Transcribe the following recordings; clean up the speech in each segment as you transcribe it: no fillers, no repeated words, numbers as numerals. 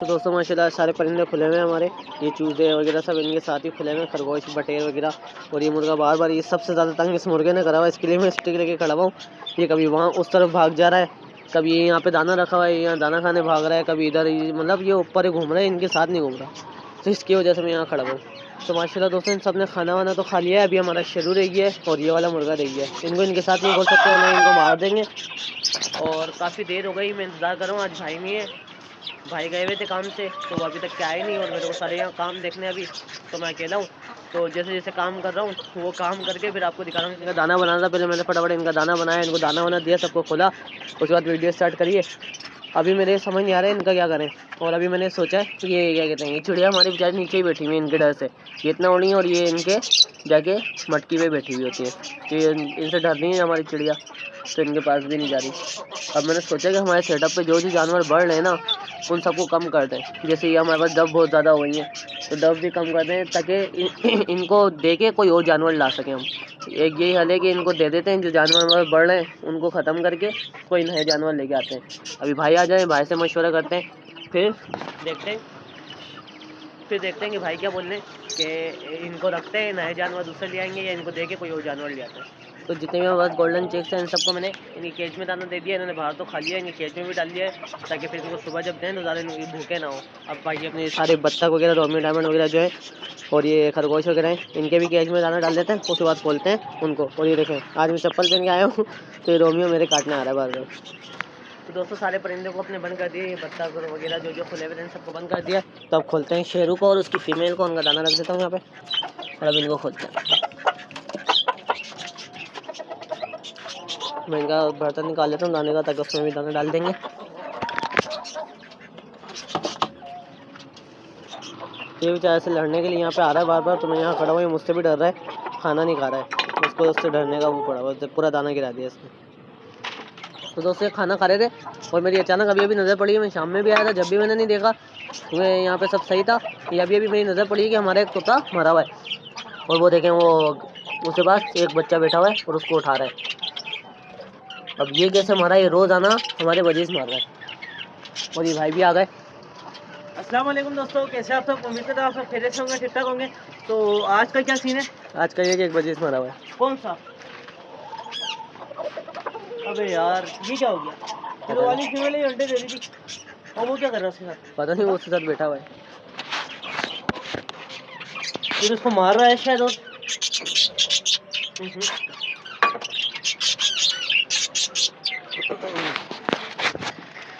तो दोस्तों माशाल्लाह सारे परिंदे खुले हुए हैं हमारे। ये चूजे वगैरह सब इनके साथ ही खुले हुए हैं, खरगोश बटेर वगैरह। और ये मुर्गा बार बार, ये सबसे ज़्यादा तंग इस मुर्गे ने करा हुआ है, इसके लिए मैं स्टिक लेके खड़ा हुआ हूँ। ये कभी वहाँ उस तरफ भाग जा रहा है, कभी ये यहाँ पे दाना रखा हुआ है, यहाँ दाना खाने भाग रहा है, कभी इधर, मतलब ये ऊपर ही घूम रहा है, इनके साथ नहीं घूम रहा। तो इसकी वजह से मैं यहाँ खड़ा हूँ। तो माशाल्लाह दोस्तों इन सब ने खाना वाना तो खा लिया है, अभी हमारा शेरू रह गया है और ये वाला मुर्गा रह गया है। इनको इनके साथ नहीं बोल सकते, वरना इनको मार देंगे। और काफ़ी देर हो गई, मैं इंतज़ार कर रहा हूँ। आज भाई नहीं है, भाई गए हुए थे काम से, तो वो अभी तक क्या आए नहीं। और मेरे को सारे यहाँ काम देखने अभी, तो मैं अकेला हूँ। तो जैसे जैसे काम कर रहा हूँ वो काम करके फिर आपको दिखा रहा हूँ। इनका दाना बनाना था, पहले मैंने फटाफट इनका दाना बनाया, इनको दाना वाना दिया, सबको खोला, उसके बाद वीडियो स्टार्ट करिए। अभी मेरे समझ नहीं आ रहा है इनका क्या करें। और अभी मैंने सोचा है कि ये क्या कहते हैं, ये चिड़िया हमारी बेचारी नीचे ही बैठी हुई है इनके डर से। ये इतना उड़ी और ये इनके जाके मटकी पे बैठी हुई होती है, कि इनसे डर नहीं है हमारी चिड़िया, तो इनके पास भी नहीं जा रही। अब मैंने सोचा कि हमारे सेटअप पे जो जानवर बढ़ रहे हैं ना, उन सबको कम कर दें। जैसे ये हमारे पास डब बहुत ज़्यादा हो गई हैं, तो डब भी कम कर दें, ताकि इनको दे के कोई और जानवर ला सकें हम। एक यही हल है कि इनको दे देते हैं, जो जानवर हमारे बढ़ रहे हैं उनको ख़त्म करके कोई नए जानवर लेके आते हैं। अभी भाई आ जाए, भाई से मशवरा करते हैं, फिर देखते हैं कि भाई क्या बोल रहे हैं, कि इनको रखते हैं, नए जानवर दूसरे ले आएंगे, या इनको दे के कोई और जानवर ले आते हैं। तो जितने भी हमारे पास गोल्डन चेक्स हैं, इन सबको मैंने इनकी केज में दाना दे दिया। इन्होंने बाहर तो खा लिया, इनकी केज में भी डाल दिया है, ताकि फिर इनको सुबह जब दें तो ज़्यादा भूखे ना हो। अब भाई अपने सारे बत्तख वगैरह, रोमियो डायमंड वगैरह जो है, और ये खरगोश वगैरह हैं, इनके भी केज में दाना डाल देते हैं, उसके बाद खोलते हैं उनको। और ये देखें, आज मैं चप्पल पहन के आया हूँ, तो ये रोमियो मेरे काटने आ रहा है बार बार। तो दोस्तों सारे परिंदे को अपने बंद कर दिए, ये बत्तख वगैरह जो खुले हुए थे सबको बंद कर दिया। तो अब खोलते हैं शेरू को और उसकी फीमेल को, उनका दाना रख देता हूँ यहाँ पे, और अब इनको खोलते हैं। मैं इनका बर्तन निकाल लेता हूँ दाने का, ताकि उसमें भी दाना डाल देंगे। ये बेचारे से लड़ने के लिए यहाँ पे आ रहा है बार बार, तो मैं यहाँ खड़ा हुआ, ये मुझसे भी डर रहा है, खाना नहीं खा रहा है, उसको उससे डरने का वो पड़ा हुआ, पूरा दाना गिरा दिया इसने। तो दोस्तों ये खाना खा रहे थे, और मेरी अचानक अभी नज़र पड़ी है, मैं शाम में भी आया था, जब भी मैंने नहीं देखा, मैं यहाँ पे सब सही था। ये अभी मेरी नज़र पड़ी है कि हमारा एक तोता मरा हुआ है, और वो देखें, वो उसके पास एक बच्चा बैठा हुआ है और उसको उठा रहा है। अब ये कैसे मारा, ये रोज़ आना हमारे वजह से मार रहा है। और ये भाई भी आ गए। अस्सलाम वालेकुम दोस्तों, कैसे आप सब? उम्मीद करता हूँ आप सब खैरियत से होंगे, ठीक ठाक होंगे। तो आज का क्या सीन है? आज का ये कि एक वजह से मारा हुआ है। कौन सा? अबे यार ये क्या हो गया? फिर वाली फीमेल ही अंडे दे रही थी, और वो क्या कर रहा है उसके साथ? पता नहीं, वो उसके साथ बैठा हुआ है, फिर उसको मार रहा है शायद। और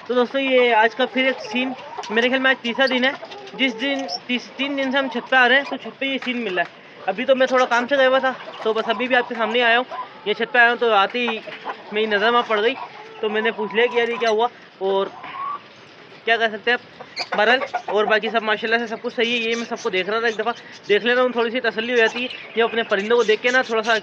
तो दोस्तों ये आज का फिर एक सीन, मेरे ख्याल में आज तीसरा दिन है, जिस दिन 3 दिन से हम छत पे आ रहे हैं, तो छत पे ये सीन मिल रहा है। अभी तो मैं थोड़ा काम से गया हुआ था, तो बस अभी भी आपके सामने आया हूँ। ये छत पे आया हूँ, तो आते ही मेरी नज़र वहाँ पड़ गई, तो मैंने पूछ लिया कि यार ये क्या हुआ, और क्या कर सकते हैं आप। बहरहाल और बाकी सब माशाल्लाह से सब कुछ सही है। ये मैं सबको देख रहा था, एक दफ़ा देख ले रहा हूँ, थोड़ी सी तसल्ली हो जाती है। ये अपने परिंदों को देख के ना थोड़ा सा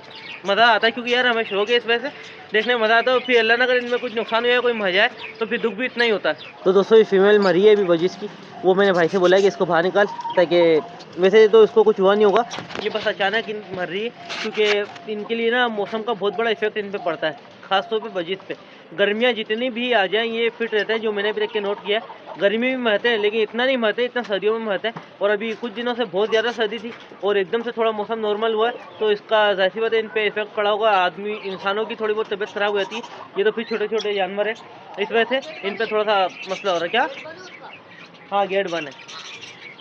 मज़ा आता है, क्योंकि यार हमें शौक है, इस वजह से देखने में मज़ा आता है। और फिर अल्लाह ना करे इनमें कुछ नुकसान हो जाए, कोई मर जाए, तो फिर दुख भी इतना ही होता है। तो दोस्तों ये फीमेल मरी है अभी वजिस की, वो मैंने भाई से बोला है कि इसको बाहर निकाल, ताकि वैसे तो इसको कुछ हुआ नहीं होगा, ये बस अचानक मर रही है, क्योंकि इनके लिए ना मौसम का बहुत बड़ा इफेक्ट इन पर पड़ता है, खासतौर पर वजिस पे। गर्मियाँ जितनी भी आ जाएँ ये फिट रहते हैं, जो मैंने भी देख के नोट किया है। गर्मी में मरते हैं, लेकिन इतना नहीं मरते इतना सर्दियों में मरते हैं। और अभी कुछ दिनों से बहुत ज़्यादा सर्दी थी, और एकदम से थोड़ा मौसम नॉर्मल हुआ है, तो इसका ज़ाहिर सी बात है इन पे इफेक्ट पड़ा होगा। आदमी इंसानों की थोड़ी बहुत तबीयत ख़राब हो जाती है, ये तो फिर छोटे छोटे जानवर है, इस वजह से इन पर थोड़ा सा मसला हो रहा है। क्या? हाँ, गेट बंद है।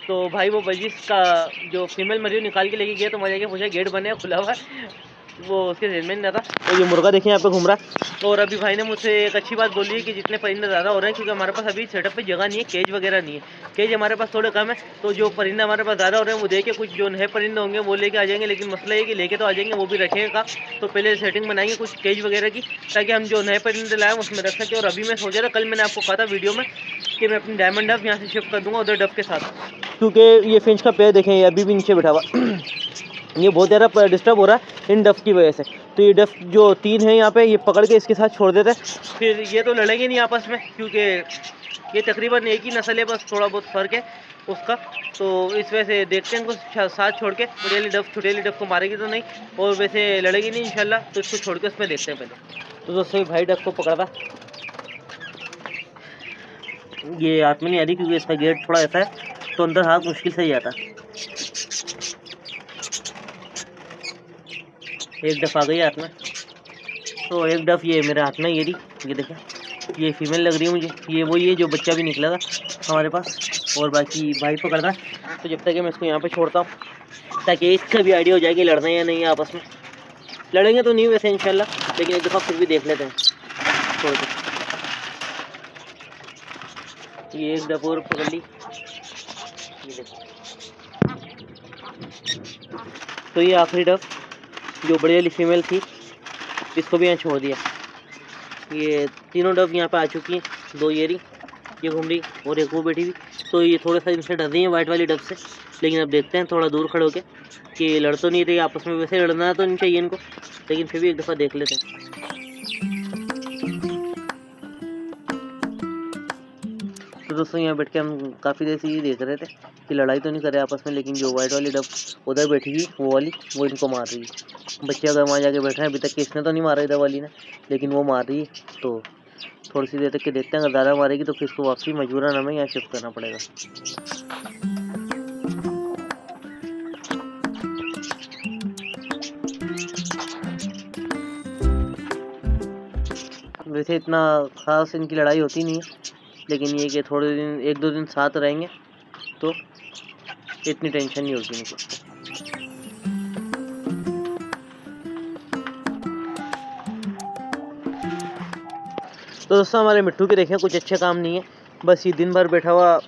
तो भाई वो वजिस का जो फीमेल मरी निकाल के लेके गया, तो मजा के पूछा गेट बने खुला हुआ है, वो उसके जहन में नहीं था। तो ये मुर्गा देखिए यहाँ पे घूम रहा है। और अभी भाई ने मुझसे एक अच्छी बात बोली है कि जितने परिंदे ज़्यादा हो रहे हैं, क्योंकि हमारे पास अभी सेटअप पे जगह नहीं है, केज वगैरह नहीं है, केज हमारे पास थोड़े कम है। तो जो परिंदे हमारे पास ज़्यादा हो रहे हैं, वो देखे कुछ जो नए परिंदे होंगे वो लेके आ जाएंगे। लेकिन मसला ये कि लेके तो आ जाएंगे, वो भी रखेगा, तो पहले सेटिंग बनाएंगे कुछ केज वगैरह की, ताकि हम जो नए परिंदे लाएँ उसमें रख सकें। और अभी मैं सोचा था, कल मैंने आपको कहा था वीडियो में, कि मैं अपनी डायमंड डफ यहाँ से शिफ्ट कर दूँगा उधर डफ के साथ, क्योंकि ये फिंच का पैर देखें, ये अभी भी नीचे बैठा हुआ ये बहुत ज़्यादा डिस्टर्ब हो रहा है इन डफ की वजह से। तो ये डफ जो 3 है यहाँ पे, ये पकड़ के इसके साथ छोड़ देते हैं, फिर ये तो लड़ेंगे नहीं आपस में, क्योंकि ये तकरीबन एक ही नस्ल है, बस थोड़ा बहुत फ़र्क है उसका। तो इस वजह से देखते हैं इनको साथ छोड़ के, बड़ी वाली डफ छोटी वाली डफ को मारेगी तो नहीं, और वैसे लड़ेगी नहीं इंशाल्लाह, तो इसको छोड़ के उसमें देखते हैं पहले। तो दोस्तों भाई डफ को पकड़ा था, ये हाथ में नहीं आ रही क्योंकि इसका गेट थोड़ा ऐसा है तो अंदर हाथ मुश्किल से ही आता। एक डफ आ गई हाथ में, तो एक डफ ये मेरे हाथ में, ये देखें, ये फीमेल लग रही है मुझे। ये वही है जो बच्चा भी निकला था हमारे पास, और बाकी भाई पकड़ रहा है। तो जब तक मैं इसको यहाँ पे छोड़ता हूँ ताकि इसका भी आइडिया हो जाए कि लड़ना है या नहीं आपस में। लड़ेंगे तो नहीं वैसे इंशाल्लाह, लेकिन एक दफ़ा फिर भी देख लेते हैं छोड़ के। ये एक डफ और पकड़ ली, ये देखो। तो ये आखिरी डफ जो बड़ी वाली फीमेल थी, इसको भी यहाँ छोड़ दिया। ये तीनों डफ यहाँ पे आ चुकी हैं, दो ये घूम रही और एक वो बैठी हुई। तो ये थोड़ा सा इनसे डर रही है वाइट वाली डफ से, लेकिन अब देखते हैं थोड़ा दूर खड़े होके कि लड़ तो नहीं रही आपस में। वैसे लड़ना तो नहीं चाहिए इनको, लेकिन फिर भी एक दफ़ा देख लेते हैं। तो दोस्तों यहाँ बैठ के हम काफ़ी देर से ये देख रहे थे कि लड़ाई तो नहीं कर रहे आपस में, लेकिन जो वाइट वाली डफ उधर बैठी हुई वो वाली, वो इनको मार रही है। बच्चे अगर वहाँ जाके बैठे हैं, अभी तक किसने तो नहीं मारा इधर वाली ने, लेकिन वो मार रही है। तो थोड़ी सी देर तक के देखते हैं, अगर ज़्यादा मारेगी तो फिर इसको वापसी मजबूरन हमें यहाँ शिफ्ट करना पड़ेगा। वैसे इतना ख़ास इनकी लड़ाई होती नहीं है, लेकिन ये कि थोड़े दिन, एक दो दिन साथ रहेंगे तो इतनी टेंशन नहीं होगी इनको। तो दोस्तों हमारे मिट्टू के देखें कुछ अच्छे काम नहीं है, बस ये दिन भर बैठा हुआ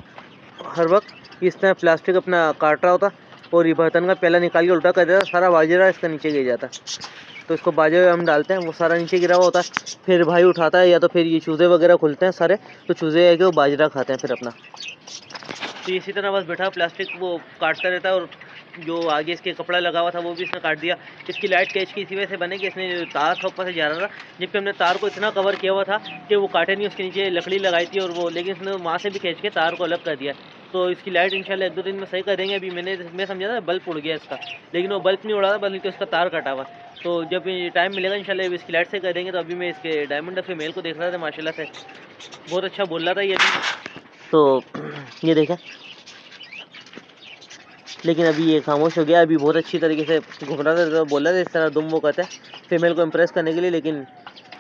हर वक्त इस तरह प्लास्टिक अपना काट रहा होता और ये बर्तन का प्याला निकाल के उल्टा कर देता, सारा बाजरा इसका नीचे गिर जाता। तो इसको बाजरे हम डालते हैं, वो सारा नीचे गिरा हुआ होता है, फिर भाई उठाता है, या तो फिर ये चूज़े वगैरह खुलते हैं सारे, तो चूज़े आके वो बाजरा खाते हैं फिर अपना। तो इसी तरह बस बैठा प्लास्टिक वो काटता रहता है, और जो आगे इसके कपड़ा लगा हुआ था वो भी इसने काट दिया। इसकी लाइट कैच की इसी वजह से बने कि इसने तार था ऊपर से जा रहा था, जबकि हमने तार को इतना कवर किया हुआ था कि वो काटे नहीं, उसके नीचे लकड़ी लगाई थी और वो, लेकिन इसने वहाँ से भी खींच के तार को अलग कर दिया। तो इसकी लाइट इंशाल्लाह एक दो दिन में सही कर देंगे। अभी मैं समझा था बल्ब उड़ गया इसका, लेकिन वो बल्ब नहीं उड़ा था, बल्कि उसका तार कटा हुआ। तो जब टाइम मिलेगा इंशाल्लाह इसकी लाइट से कर देंगे। तो अभी मैं इसके डायमंड ऑफ मेल को देख रहा था, माशाल्लाह से बहुत अच्छा बोल रहा था ये भी, तो ये देखा, लेकिन अभी ये खामोश हो गया। अभी बहुत अच्छी तरीके से घूम रहा था, तो बोल रहा था इस तरह दुम वो कहते हैं फीमेल को इम्प्रेस करने के लिए। लेकिन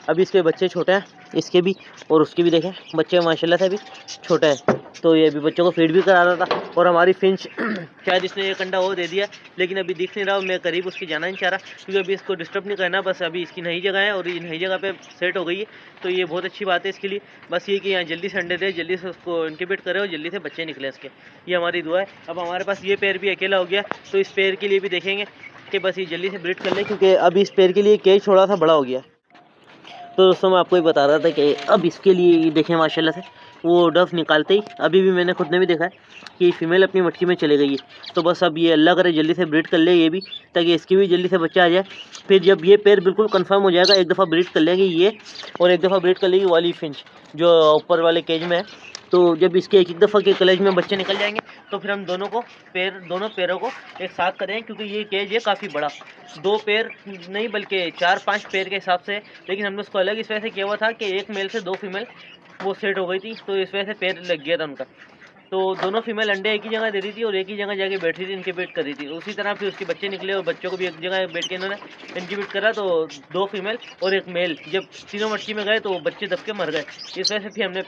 अभी इसके बच्चे छोटे हैं, इसके भी और उसके भी देखें बच्चे माशाल्लाह से अभी छोटे हैं। तो ये अभी बच्चों को फीड भी करा रहा था, और हमारी फिंच शायद इसने एक अंडा वो दे दिया, लेकिन अभी दिख नहीं रहा। मैं करीब उसकी जाना नहीं चाह रहा, क्योंकि अभी इसको डिस्टर्ब नहीं करना। बस अभी इसकी नई जगह है और ये नई जगह पे सेट हो गई है, तो ये बहुत अच्छी बात है इसके लिए। बस ये कि यहाँ जल्दी से अंडे दे, जल्दी से उसको इनक्यूबेट करे और जल्दी से बच्चे निकले इसके, ये हमारी दुआ है। अब हमारे पास ये पेड़ भी अकेला हो गया, तो इस पेड़ के लिए भी देखेंगे कि बस ये जल्दी से ब्रीड कर ले, क्योंकि अभी इस पेड़ के लिए केज छोड़ा था, बड़ा हो गया। तो दोस्तों मैं आपको ही बता रहा था कि अब इसके लिए देखें माशाल्लाह से वो डफ निकालते ही, अभी भी मैंने खुद ने भी देखा है कि फीमेल अपनी मटकी में चले गई है। तो बस अब ये अल्लाह करे जल्दी से ब्रीड कर ले ये भी, ताकि इसकी भी जल्दी से बच्चा आ जाए। फिर जब ये पेयर बिल्कुल कंफर्म हो जाएगा, एक दफ़ा ब्रीड कर लेंगे ये, और एक दफ़ा ब्रीड कर लेगी वाली फिंच जो ऊपर वाले केज में है। तो जब इसके एक दफ़ा के कलेज में बच्चे निकल जाएंगे, तो फिर हम दोनों पैरों को एक साथ करें, क्योंकि ये केज है काफ़ी बड़ा, 2 पैर नहीं बल्कि 4-5 पैर के हिसाब से। लेकिन हमने उसको अलग इस वजह से किया हुआ था कि एक मेल से 2 फीमेल वो सेट हो गई थी, तो इस वजह से पैर लग गया था उनका। तो दोनों फीमेल अंडे एक ही जगह दे रही थी और एक ही जगह जाके बैठी थी, इनक्यूबेट कर रही थी। उसी तरह फिर उसके बच्चे निकले और बच्चों को भी एक जगह बैठ के इन्होंने इनक्यूबेट करा। तो 2 फीमेल और एक मेल जब तीनों मटकी में गए तो बच्चे दब के मर गए। इस वजह से फिर हमने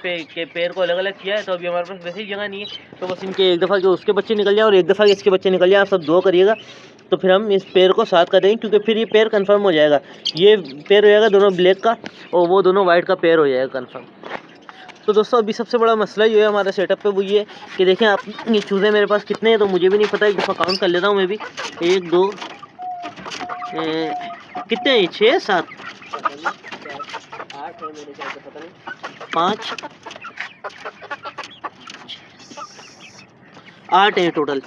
पैर को अलग अलग किया है। तो अभी हमारे पास वैसे ही जगह नहीं है, तो बस इनके एक दफ़ा के उसके बच्चे निकल जाए और एक दफ़ा के इसके बच्चे निकल जाए, आप सब दुआ करिएगा। तो फिर हम इस पैर को साथ कर देंगे, क्योंकि फिर ये पैर कंफर्म हो जाएगा। ये पैर हो जाएगा दोनों ब्लैक का और वो दोनों वाइट का पैर हो जाएगा कंफर्म। तो दोस्तों अभी सबसे बड़ा मसला ये है हमारे सेटअप पे, वो ये कि देखें आप ये चूज़े मेरे पास कितने हैं तो मुझे भी नहीं पता। एक दफ़ा काउंट कर लेता हूँ मैं भी, 1 2 कितने हैं, 6 7 8 है मेरे ख्याल से, पता नहीं 5 8 है टोटल,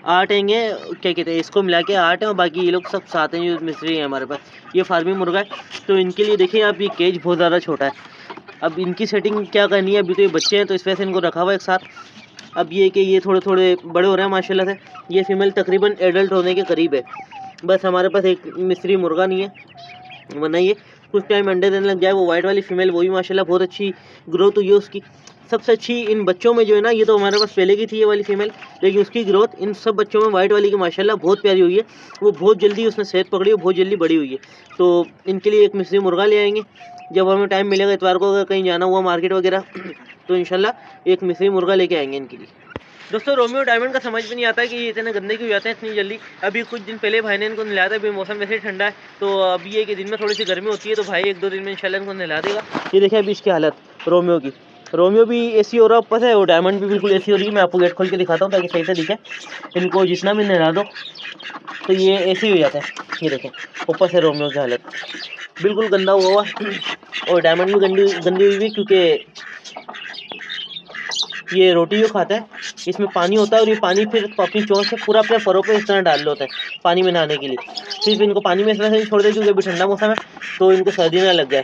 8 हैंगे क्या कहते हैं, इसको मिला के 8 है और बाकी ये लोग सब 7 हैं जो मिस्त्री हैं हमारे पास। ये फार्मिंग मुर्गा है, तो इनके लिए देखिए आप ये केज बहुत ज़्यादा छोटा है। अब इनकी सेटिंग क्या करनी है, अभी तो ये बच्चे हैं तो इस वजह से इनको रखा हुआ एक साथ। अब ये कि ये थोड़े थोड़े बड़े हो रहे हैं माशाल्लाह से। ये फीमेल तकरीबन एडल्ट होने के करीब है, बस हमारे पास एक मिस्री मुर्गा नहीं है, वरना ये कुछ टाइम अंडे देने लग जाए। वो वाइट वाली फीमेल वही माशाल्लाह बहुत अच्छी ग्रोथ हुई है उसकी। सबसे अच्छी इन बच्चों में जो है ना, ये तो हमारे पास पहले की थी ये वाली फीमेल, लेकिन उसकी ग्रोथ इन सब बच्चों में वाइट वाली की माशाल्लाह बहुत प्यारी हुई है। वो बहुत जल्दी उसने सेहत पकड़ी है, बहुत जल्दी बड़ी हुई है। तो इनके लिए एक मिस्री मुर्गा ले आएंगे जब हमें टाइम मिलेगा, इतवार को अगर कहीं जाना हुआ मार्केट वगैरह तो इंशाल्लाह एक मिस्री मुर्गा लेके आएंगे इनके लिए। दोस्तों रोमियो डायमंड का समझ में नहीं आता है कि ये इतने गंदे क्यों जाते हैं इतनी जल्दी। अभी कुछ दिन पहले भाई ने इनको नहलाया था, अभी मौसम वैसे ही ठंडा है, तो अभी ये कि दिन में थोड़ी सी गर्मी होती है, तो भाई 1-2 दिन में इंशाल्लाह इनको नहला देगा। ये देखिए अभी इसकी हालत रोमियो की, रोमियो भी एसी हो रहा है ऊपर से, और डायमंड भी बिल्कुल एसी हो रही है। मैं आपको गेट खोल के दिखाता हूँ ताकि सही से दिखे। इनको जितना भी नहला दो तो ये एसी हो जाता है। ये देखें ऊपर से रोमियो की हालत बिल्कुल गंदा हुआ और डायमंड भी गंदी हुई हुई, क्योंकि ये रोटी जो खाता है इसमें पानी होता है, और ये पानी फिर अपनी चोंच से पूरा अपने परों पे इस तरह डाल होता है पानी में नहाने के लिए। सिर्फ इनको पानी में इस तरह से छोड़ दे क्योंकि अभी ठंडा मौसम है, तो इनको सर्दी ना लग जाए।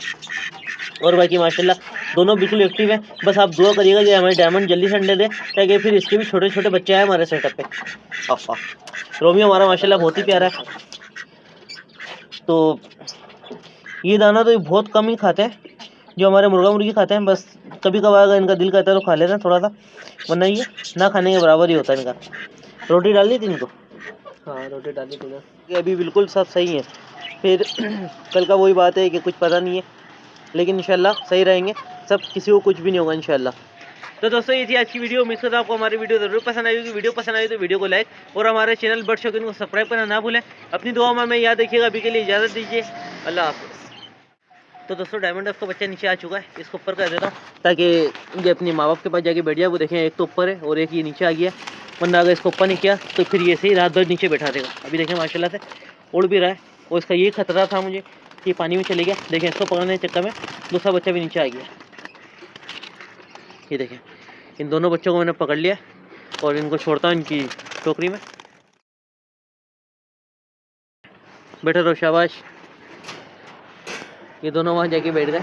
और बाकी माशाल्लाह दोनों बिल्कुल एक्टिव है। बस आप दुआ करिएगा कि हमारे डायमंड जल्दी से अंडे दे, ताकि फिर इसके भी छोटे छोटे बच्चे आए हमारे सेटअप पे। रोमियो हमारा माशाल्लाह बहुत ही प्यारा है। तो ये दाना तो ये बहुत कम ही खाते हैं, जो हमारे मुर्गा मुर्गी खाते हैं। बस कभी कभार अगर इनका दिल करता है तो खा लेते हैं थोड़ा सा, वरना ये ना खाने के बराबर ही होता है इनका। रोटी डाल दी थी इनको? हाँ रोटी डाली थी ना। अभी बिल्कुल सब सही है, फिर कल का वही बात है कि कुछ पता नहीं है, लेकिन इंशाल्लाह सही रहेंगे सब, किसी को कुछ भी नहीं होगा इंशाल्लाह। तो दोस्तों ये थी आज की वीडियो। उम्मीद करता हूँ आपको हमारी वीडियो जरूर पसंद आई होगी। वीडियो पसंद आई तो वीडियो को लाइक और हमारे चैनल बर्ड शौकीन को सब्सक्राइब करना ना भूलें। अपनी दुआ में हमें याद रखिएगा। अभी के लिए इजाज़त दीजिए, अल्लाह हाफ़िज़। तो दोस्तों डायमंड डफ का बच्चा नीचे आ चुका है, इसको ऊपर कर देता हूँ ताकि ये अपने माँ बाप के पास जाके बैठ जाए। वो देखें एक तो ऊपर है और एक ये नीचे आ गया, वरना अगर इसको ऊपर नहीं किया तो फिर ये सही रात भर नीचे बैठा देगा। अभी देखें माशाल्लाह से उड़ भी रहा है, और इसका ये खतरा था मुझे कि पानी में चले गया। देखें इसको पकड़ने के चक्कर में दूसरा बच्चा भी नीचे आ गया। ये देखें इन दोनों बच्चों को मैंने पकड़ लिया और इनको छोड़ता हूँ इनकी टोकरी में। बैठे रहो, शाबाश। ये दोनों वहाँ जाके बैठ गए।